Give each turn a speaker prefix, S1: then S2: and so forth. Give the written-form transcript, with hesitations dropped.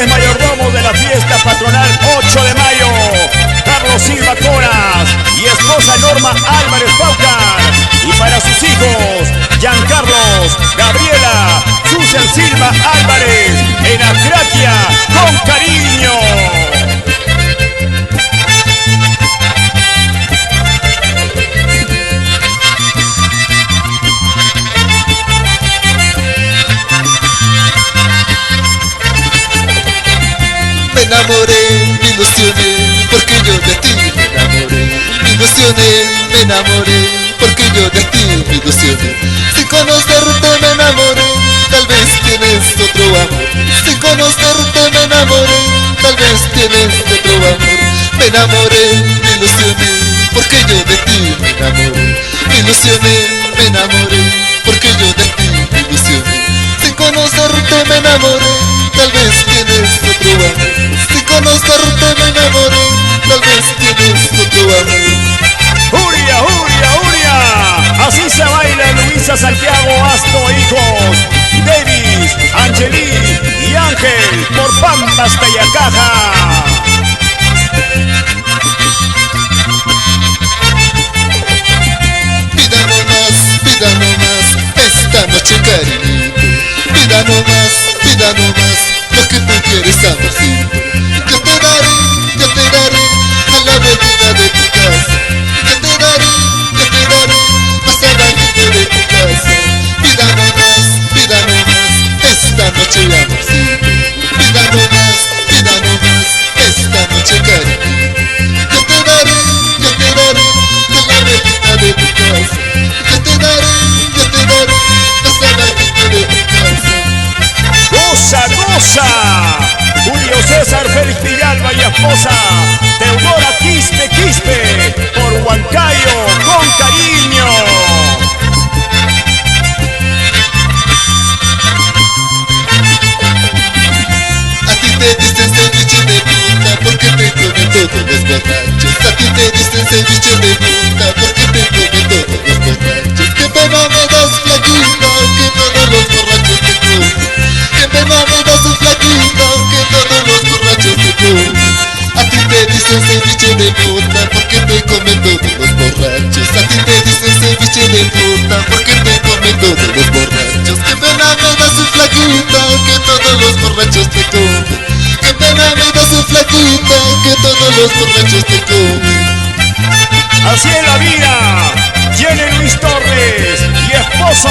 S1: Mayordomo de la fiesta patronal 8 de mayo, Carlos Silva Coras y esposa Norma Álvarez Paucar, y para sus hijos Giancarlos, Gabriela, Susan Silva Álvarez, en Acraquia, con cariño.
S2: Me enamoré, me ilusioné, porque yo de ti me enamoré. Me ilusioné, me enamoré, porque yo de ti me ilusioné. Sin conocerte me enamoré, tal vez tienes otro amor. Sin conocerte me enamoré, tal vez tienes otro amor. Me enamoré, me ilusioné, porque yo de ti me enamoré. Me ilusioné, me enamoré, porque yo de ti me ilusioné. Sin conocerte me enamoré, tal vez tienes otro amor. Sin conocerte me enamoré, tal vez tienes otro amor.
S1: ¡Uria, Uria, Uria! Así se baila Luisa Santiago Asto, hijos Davis, Angeli y Ángel, por Pampas Tayacaja.
S2: Pida no más, esta noche cariñito. Pida no más, lo que tú quieres, amorcito. Yo te daré a la medida de tu casa. Yo te daré más abajito de tu casa. Pida no más, esta noche amorcito. Pida no más, esta noche cariñito. Yo te daré a la medida de tu casa. Yo te daré más abajito de tu casa.
S1: ¡Goza, goza! Julio César Félix Villalba y esposa Teodora Quispe Quispe, por Huancayo, con cariño.
S2: A ti te dicen ceviche de puta porque te comen todos los borrachos. A ti te dicen ceviche de puta porque te comen todos los borrachos. Que pena me das, flaquita, que todos los borrachos te comen. Que pena me das, flaquita, que todos los borrachos te comen. A ti te dicen ceviche de puta porque te comen todos los borrachos. A ti te dicen ceviche de puta porque te comen todos los borrachos. Que pena me das, flaquita, que todos los borrachos te comen. Que pena me das, flaquita, que todos los borrachos te comen.
S1: Así es la vida. Tiene Luis Torres y esposo